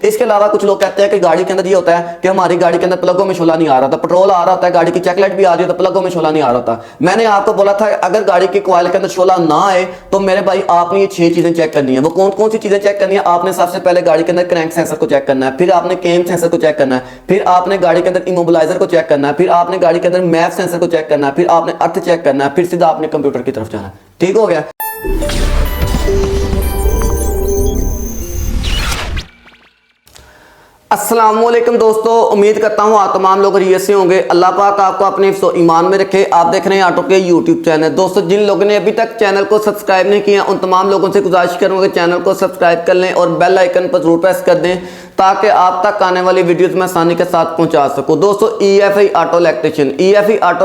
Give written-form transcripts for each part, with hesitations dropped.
इसके अलावा कुछ लोग कहते हैं कि गाड़ी के अंदर ये होता है कि हमारी गाड़ी के अंदर प्लगों में शोला नहीं आ रहा था, पेट्रोल आ रहा था, गाड़ी की चेकलाइट भी आ रही है तो प्लगों में शोला नहीं आ रहा था। मैंने आपको बोला था अगर गाड़ी के कॉइल के अंदर शोला ना आए तो मेरे भाई आपने ये 6 चीजें चेक करनी है। वो कौन कौन सी चीजें चेक करनी है? आपने सबसे पहले गाड़ी के अंदर क्रैंक सेंसर को चेक करना है, फिर आपने केम सेंसर को चेक करना है, फिर आपने गाड़ी के अंदर इमोबिलाइजर को चेक करना है, फिर आपने गाड़ी के अंदर मैप सेंसर को चेक करना है, फिर आपने अर्थ चेक करना है, फिर सीधा आपने कंप्यूटर की तरफ जाना है। ठीक हो गया। अस्सलामुअलैकुम दोस्तों, उम्मीद करता हूँ आप तमाम लोग खैरियत से होंगे। अल्लाह पाक आपको अपने हिफ्ज़ ईमान में रखे। आप देख रहे हैं ऑटो के यूट्यूब चैनल। दोस्तों, जिन लोगों ने अभी तक चैनल को सब्सक्राइब नहीं किया उन तमाम लोगों से गुजारिश करूँगा चैनल को सब्सक्राइब कर लें और बेल आइकन पर जरूर प्रेस कर दें ताकि आप तक आने वाली वीडियोस में आसानी के साथ पहुंचा सकूं। दोस्तों, EFI ऑटो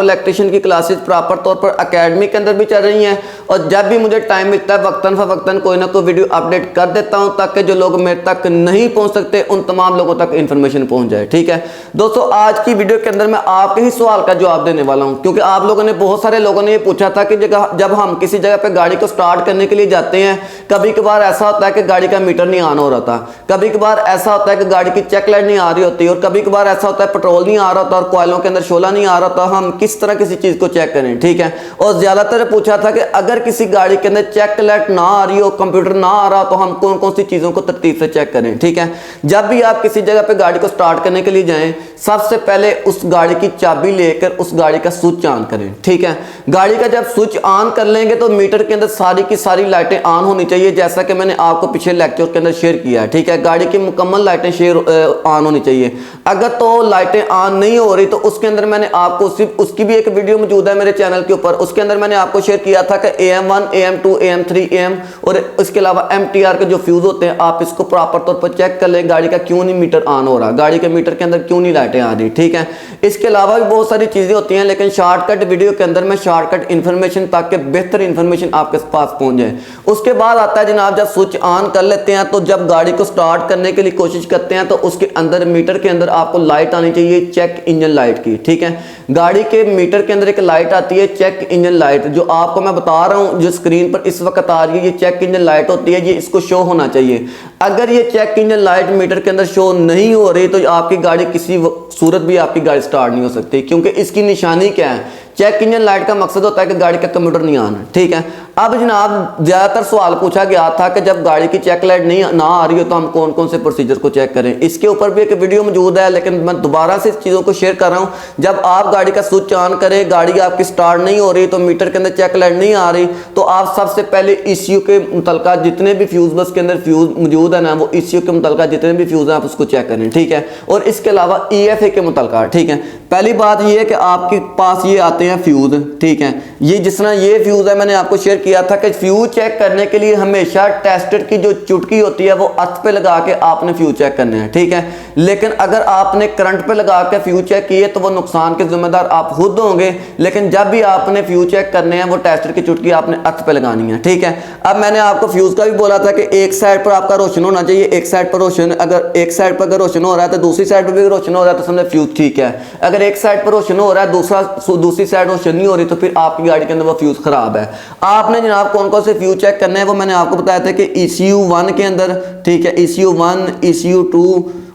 इलेक्ट्रिशियन की क्लासेस प्रॉपर तौर पर एकेडमी के अंदर भी चल रही हैं और जब भी मुझे टाइम मिलता है वक्तन फवक्तन कोई ना कोई वीडियो अपडेट कर देता हूं ताकि जो लोग मेरे तक नहीं पहुंच सकते उन तमाम लोगों तक इंफॉर्मेशन पहुंच जाए। ठीक है दोस्तों, आज की वीडियो के अंदर मैं आपके ही सवाल का जवाब देने वाला हूं क्योंकि आप लोगों ने बहुत सारे लोगों ने ये पूछा था कि जब हम किसी जगह पर गाड़ी को स्टार्ट करने के लिए जाते हैं कभी कभार ऐसा होता है कि गाड़ी का मीटर नहीं ऑन हो रहा था, कभी कभार ऐसा होता है कि गाड़ी की चेकलाइट नहीं आ रही होती और कभी कभार ऐसा होता है पेट्रोल नहीं आ रहा था और कॉइलों के अंदर शोला नहीं आ रहा था। हम किस तरह किसी चीज को चेक करें? ठीक है, और ज्यादातर पूछा था कि अगर किसी गाड़ी के अंदर चेकलाइट ना आ रही हो, कंप्यूटर ना आ रहा तो हम कौन कौन सी चीजों को तरतीब से चेक करें। ठीक है, जब भी आप किसी जगह पे गाड़ी को स्टार्ट करने के लिए जाएं सबसे पहले उस गाड़ी की चाबी लेकर उस गाड़ी का स्विच ऑन करें। ठीक है, गाड़ी का जब स्विच ऑन कर लेंगे तो मीटर के अंदर सारी की सारी लाइटें ऑन होनी चाहिए जैसा कि मैंने आपको पिछले लेक्चर के अंदर शेयर किया है। ठीक है, गाड़ी की मुकम्मल लाइटें ऑन होनी चाहिए। अगर तो लाइटें ऑन नहीं हो रही तो उसके अंदर मैंने आपको उसकी भी एक वीडियो मौजूद है मेरे चैनल के ऊपर। उसके अंदर मैंने आपको शेयर किया था कि AM1 AM2 AM3 AM और इसके अलावा MTR के जो फ्यूज होते हैं आप इसको प्रॉपर तौर पर चेक कर लें गाड़ी का क्यों नहीं मीटर ऑन हो रहा, गाड़ी के मीटर के अंदर क्यों नहीं लाइटें आ रही। ठीक है, इसके अलावा भी बहुत सारी चीजें होती हैं लेकिन शॉर्टकट वीडियो के अंदर मैं शॉर्टकट इंफॉर्मेशन ताकि बेहतर इंफॉर्मेशन आपके पास पहुंच जाए। उसके बाद आता है जनाब जब स्विच ऑन कर लेते हैं तो जब गाड़ी को स्टार्ट करने के लिए कोशिश करते हैं तो उसके अंदर मीटर के अंदर आपको लाइट आनी चाहिए चेक इंजन लाइट की। ठीक है, गाड़ी के मीटर के अंदर एक लाइट आती है चेक इंजन लाइट, जो आपको मैं बता रहा हूं जो स्क्रीन पर इस वक्त आ रही है ये चेक इंजन लाइट होती है, ये इसको शो होना चाहिए। अगर ये चेक इंजन लाइट मीटर के अंदर शो नहीं हो रही तो आपकी गाड़ी किसी सूरत भी आपकी गाड़ी स्टार्ट नहीं हो सकती क्योंकि इसकी निशानी क्या है? चेक इंजन लाइट का मकसद होता है कि गाड़ी का कंप्यूटर नहीं आना। ठीक है, अब जनाब ज्यादातर सवाल पूछा गया था कि जब गाड़ी की चेक लाइट नहीं ना आ रही हो तो हम कौन कौन से प्रोसीजर को चेक करें। इसके ऊपर भी एक वीडियो मौजूद है लेकिन मैं दोबारा से इस चीजों को शेयर कर रहा हूं। जब आप गाड़ी का स्विच ऑन करें, गाड़ी आपकी स्टार्ट नहीं हो रही तो मीटर के अंदर चेक लाइट नहीं आ रही तो आप सबसे पहले ECU के मुतलका जितने भी फ्यूज बस के अंदर फ्यूज मौजूद है ना वो ECU के मुतलका जितने भी फ्यूज हैं आप उसको चेक करें। ठीक है, और इसके अलावा EFA के मुतलका। ठीक है, पहली बात ये है कि आपके पास ये आते हैं फ्यूज। ठीक है, ये जिस तरह ये फ्यूज है मैंने आपको शेयर किया था कि फ्यूज चेक करने के लिए हमेशा टेस्टर की जो चुटकी होती है वो अर्थ पे लगा के आपने फ्यूज चेक करने हैं। ठीक है, लेकिन अगर आपने करंट पे लगा के फ्यूज चेक किए तो वो नुकसान के जिम्मेदार आप खुद होंगे, लेकिन जब भी आपने फ्यूज चेक करने हैं वो टेस्टर की चुटकी आपने अर्थ पे लगानी है। ठीक है, अब मैंने आपको फ्यूज का भी बोला था कि एक साइड पर आपका रोशन होना चाहिए, एक साइड पर रोशन, अगर एक साइड पर अगर रोशन हो रहा है तो दूसरी साइड पर भी रोशन हो रहा है तो समझे फ्यूज ठीक है। अगर एक साइड पर रोशन हो रहा है दूसरी साइड रोशन नहीं हो रही तो फिर आपकी गाड़ी के अंदर वो फ्यूज खराब है। आपने जनाब कौन कौन से फ्यूज चेक करने हैं वो मैंने आपको बताया था कि ECU1 के अंदर, ठीक है, ECU1 ECU2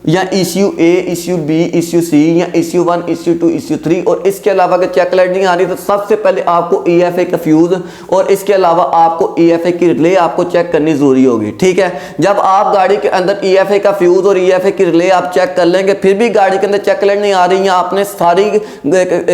या ECU-A ECU-B ECU-C या ECU-1 ECU-2 ECU-3 और इसके अलावा अगर चेक लाइट नहीं आ रही तो सबसे पहले आपको EFA का फ्यूज और इसके अलावा आपको EFA की रिले आपको चेक करनी जरूरी होगी। ठीक है, जब आप गाड़ी के अंदर EFA का फ्यूज और EFA की रिले आप चेक कर लेंगे फिर भी गाड़ी के अंदर चेक लाइट नहीं आ रही या आपने सारी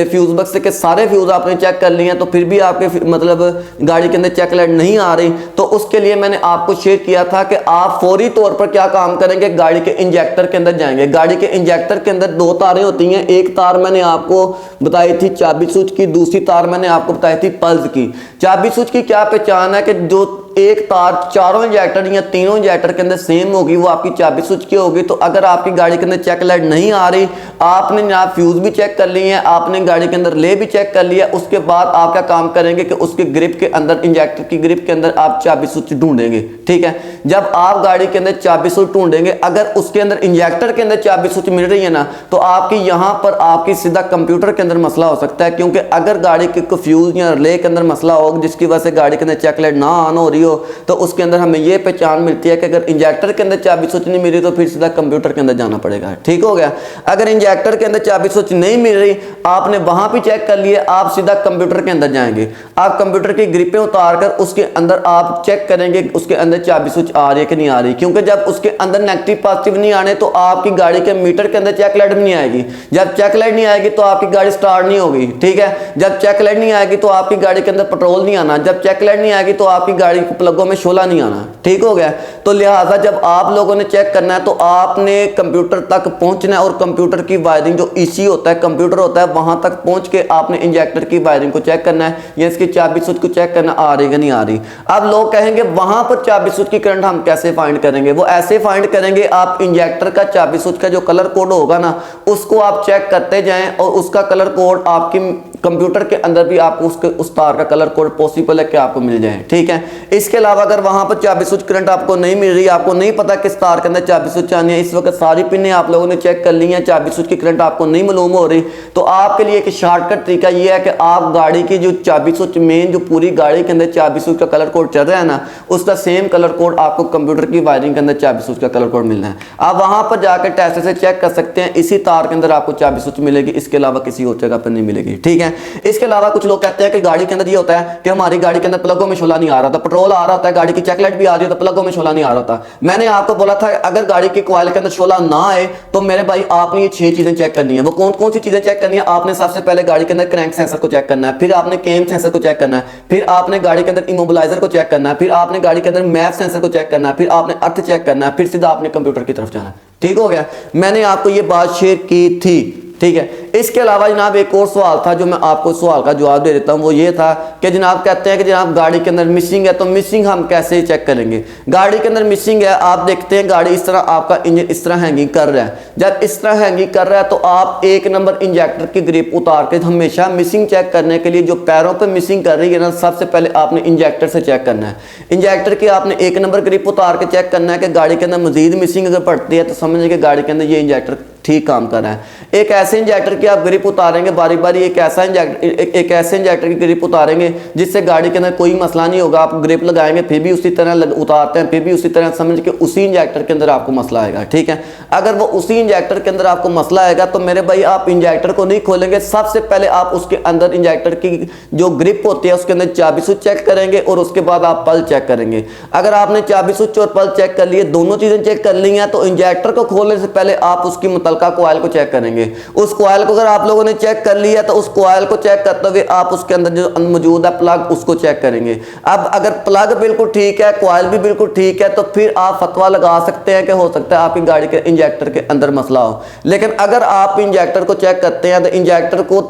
फ्यूज बक्स के सारे फ्यूज आपने चेक कर लिए हैं तो फिर भी आपके मतलब गाड़ी के अंदर चेक लाइट नहीं आ रही तो उसके लिए मैंने आपको शेयर किया था कि आप फौरी तौर पर क्या काम करेंगे, गाड़ी के इंजेक्टर अंदर जाएंगे। गाड़ी के इंजेक्टर के अंदर 2 तारें होती हैं, एक तार मैंने आपको बताई थी चाबी स्विच की, दूसरी तार मैंने आपको बताई थी पल्स की। चाबी स्विच की क्या पहचान है कि जो एक तार चारों इंजेक्टर या तीनों इंजेक्टर के अंदर सेम होगी वो आपकी चाबी स्विच की होगी। तो अगर आपकी गाड़ी के अंदर चेक लाइट नहीं आ रही, आपने जनाब फ्यूज भी चेक कर ली है, आपने गाड़ी के अंदर ले भी चेक कर लिया, उसके बाद आप क्या काम करेंगे कि उसके ग्रिप के अंदर, इंजेक्टर की ग्रिप के अंदर आप चाबी स्विच ढूंढेंगे। ठीक है, जब आप गाड़ी के अंदर चाबी स्विच ढूंढेंगे अगर उसके अंदर इंजेक्टर के अंदर चाबी स्विच मिल रही है ना तो आपकी यहां पर आपकी सीधा कंप्यूटर के अंदर मसला हो सकता है क्योंकि अगर गाड़ी के फ्यूज या रिले के अंदर मसला हो जिसकी वजह से गाड़ी के अंदर चेक लाइट ना ऑन हो रही हो तो उसके अंदर हमें ये पहचान मिलती है कि अगर इंजेक्टर के अंदर चाबी स्विच नहीं मिल रही तो फिर सीधा कंप्यूटर के अंदर जाना पड़ेगा। ठीक हो गया। अगर इंजेक्टर के अंदर चाबी स्विच नहीं मिल रही, आपने वहां भी चेक कर लिए, आप सीधा कंप्यूटर के अंदर जाएंगे, आप कंप्यूटर की ग्रिपें उतार कर उसके अंदर आप चेक करेंगे उसके अंदर चाबी स्विच आ रही है कि नहीं आ रही, क्योंकि जब उसके अंदर नेगेटिव पॉजिटिव नहीं आने तो आपकी गाड़ी के मीटर के अंदर चेक लाइट भी नहीं आएगी। जब चेक लाइट नहीं आएगी तो आपकी गाड़ी स्टार्ट नहीं होगी। ठीक है। जब चेक लाइट नहीं आएगी तो आपकी गाड़ी के अंदर पेट्रोल नहीं आना, जब चेक लाइट नहीं आएगी तो आपकी गाड़ी के प्लगों में शोला नहीं आना। ठीक हो गया। तो लिहाजा जब आप लोगों ने चेक करना है तो आपने कंप्यूटर तक पहुंचना है और कंप्यूटर की वायरिंग जो ईसी होता है, कंप्यूटर होता है, वहां तक पहुंच के आपने इंजेक्टर की वायरिंग को चेक करना है या इसकी चाबी स्विच को चेक करना आ रही है नहीं आ रही। अब लोग कहेंगे वहां पर चाबी स्विच की करंट हम कैसे फाइंड करेंगे? वो ऐसे फाइंड करेंगे, आप इंजेक्टर का चाबी स्विच का जो कलर कोड होगा ना उसको आप चेक करते जाएं और उसका कलर कोड आपकी कंप्यूटर के अंदर भी आपको उस तार का कलर कोड पॉसिबल है कि आपको मिल जाए। ठीक है। इसके अलावा अगर वहां पर चाबी स्विच करंट आपको नहीं मिल रही, आपको नहीं पता किस तार के अंदर चाबी स्विच आनी है, इस वक्त सारी पिनें आप लोगों ने चेक कर ली हैं, चाबी स्विच की करंट आपको नहीं मालूम हो रही, तो आपके लिए एक शॉर्टकट तरीका यह है कि आप गाड़ी की जो चाबी स्विच मेन जो पूरी गाड़ी के अंदर चाबी स्विच का कलर कोड चल रहा है ना उसका सेम कलर कोड आपको कंप्यूटर की वायरिंग के अंदर चाबी स्विच का कलर कोड मिलना है। आप वहां पर जाकर टेस्ट से चेक कर सकते हैं, इसी तार के अंदर आपको चाबी स्विच मिलेगी, इसके अलावा किसी और जगह पर नहीं मिलेगी। ठीक है। इसके अलावा कुछ लोग कहते हैं कि गाड़ी के अंदर ये होता है कि हमारी गाड़ी के अंदर प्लगों में शोला नहीं आ रहा था, पेट्रोल आ रहा था, गाड़ी की चेक लाइट भी आ रही है तो प्लगों में शोला नहीं आ रहा था। मैंने आपको बोला था अगर गाड़ी के कॉइल के अंदर शोला ना आए तो मेरे भाई आपने ये 6 चीजें चेक करनी है। वो कौन कौन सी चीजें चेक करनी है? आपने सबसे पहले गाड़ी के अंदर क्रैंक सेंसर को चेक करना है, फिर आपने केम सेंसर को चेक करना है, फिर आपने गाड़ी के अंदर इमोबिलाइजर को चेक करना है, फिर आपने गाड़ी के अंदर मैप सेंसर को चेक करना है, फिर आपने अर्थ चेक करना है, फिर सीधा आपने कंप्यूटर की तरफ जाना है। ठीक हो गया। मैंने आपको ये बात शेयर की थी। ठीक है। इसके अलावा जनाब एक और सवाल था जो मैं आपको सवाल का जवाब दे देता हूं, वो ये था कि जनाब कहते हैं कि जनाब गाड़ी के अंदर मिसिंग है तो मिसिंग हम कैसे चेक करेंगे? गाड़ी के अंदर मिसिंग है, आप देखते हैं गाड़ी इस तरह आपका इंजन इस तरह हैंगिंग कर रहा है, जब इस तरह हैंगिंग कर रहा है तो आप 1 नंबर इंजेक्टर की ग्रिप उतार के हमेशा मिसिंग चेक करने के लिए जो पैरों पर मिसिंग कर रही है ना सबसे पहले आपने इंजेक्टर से चेक करना है। इंजेक्टर की आपने 1 नंबर ग्रिप उतार के चेक करना है कि गाड़ी के अंदर मजीद मिसिंग अगर पड़ती है तो समझिए कि गाड़ी के अंदर ये इंजेक्टर ठीक काम कर रहा है। एक ऐसे इंजेक्टर की आप ग्रिप उतारेंगे बारी बारी, एक ऐसे इंजेक्टर की ग्रिप उतारेंगे जिससे गाड़ी के अंदर कोई मसला नहीं होगा। आप ग्रिप लगाएंगे फिर भी उसी तरह उतारते हैं, फिर भी उसी तरह समझ के उसी इंजेक्टर के अंदर आपको मसला आएगा। ठीक है। अगर वो उसी इंजेक्टर के अंदर आपको मसला आएगा तो मेरे भाई आप इंजेक्टर को नहीं खोलेंगे, सबसे पहले आप उसके अंदर इंजेक्टर की जो ग्रिप होती है उसके अंदर चाबी स्विच चेक करेंगे और उसके बाद आप पल चेक करेंगे। अगर आपने चाबी स्विच और पल चेक कर लिए, दोनों चीजें चेक कर ली हैं, तो इंजेक्टर को खोलने से पहले आप उसकी का कॉइल को चेक करेंगे। उस कॉइल को अगर आप लोगों ने चेक कर लिया तो उस कॉइल को चेक करते हुए आप उसके अंदर जो मौजूद है प्लग उसको चेक करेंगे। अब अगर प्लग बिल्कुल ठीक है, कॉइल भी बिल्कुल ठीक है, तो फिर आप फतवा लगा सकते हैं कि हो सकता है आपकी गाड़ी के इंजेक्टर के अंदर मसला हो। लेकिन अगर आप इंजेक्टर को चेक करते हैं तो इंजेक्टर को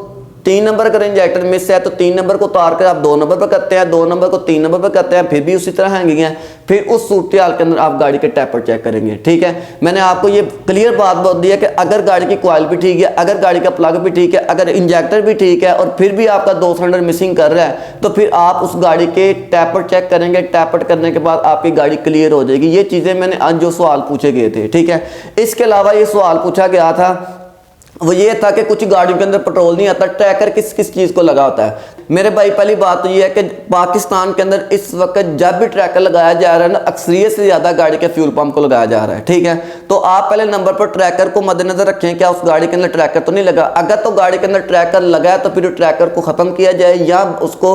3 नंबर अगर इंजेक्टर मिस है तो 3 नंबर को उतार कर आप 2 नंबर पर करते हैं, 2 नंबर को 3 नंबर पर करते हैं, फिर भी उसी तरह हैंगिंग है, फिर उस सूरत हाल के अंदर आप गाड़ी के टैपर चेक करेंगे। ठीक है। मैंने आपको ये क्लियर बात बोल दी है कि अगर गाड़ी की कॉइल भी ठीक है, अगर गाड़ी का प्लग भी ठीक है, अगर इंजेक्टर भी ठीक है और फिर भी आपका 2 सिलेंडर मिसिंग कर रहा है तो फिर आप उस गाड़ी के टैपर चेक करेंगे। टैपर करने के बाद आपकी गाड़ी क्लियर हो जाएगी। ये चीज़ें मैंने आज जो सवाल पूछे गए थे। ठीक है। इसके अलावा ये सवाल पूछा गया था वो ये था कि कुछ गाड़ियों के अंदर पेट्रोल नहीं आता, ट्रैकर किस किस चीज़ को लगा होता है। मेरे भाई पहली बात तो ये है कि पाकिस्तान के अंदर इस वक्त जब भी ट्रैकर लगाया जा रहा है ना अक्सरियत से ज़्यादा गाड़ी के फ्यूल पंप को लगाया जा रहा है। ठीक है। तो आप पहले नंबर पर ट्रैकर को मद्देनजर रखें, क्या उस गाड़ी के अंदर ट्रैकर तो नहीं लगा। अगर तो गाड़ी के अंदर ट्रैकर लगा है तो फिर ट्रैकर को ख़त्म किया जाए या उसको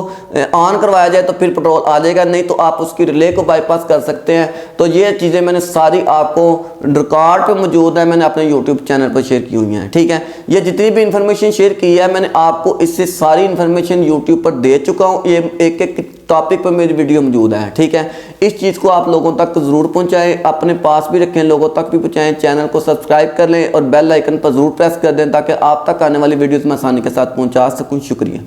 ऑन करवाया जाए तो फिर पेट्रोल आ जाएगा, नहीं तो आप उसकी रिले को बाईपास कर सकते हैं। तो ये चीज़ें मैंने सारी आपको रिकॉर्ड पर मौजूद है, मैंने अपने यूट्यूब चैनल पर शेयर की हुई हैं। ठीक है। ये जितनी भी इंफॉर्मेशन शेयर की है मैंने आपको इससे सारी इंफॉर्मेशन यूट्यूब पर दे चुका हूँ। ये एक एक टॉपिक पर मेरी वीडियो मौजूद है। ठीक है। इस चीज़ को आप लोगों तक ज़रूर पहुँचाएं, अपने पास भी रखें, लोगों तक भी पहुँचाएं। चैनल को सब्सक्राइब कर लें और बेल आइकन पर ज़रूर प्रेस कर दें ताकि आप तक आने वाली वीडियोज़ में आसानी के साथ पहुँचा सकूँ। शुक्रिया।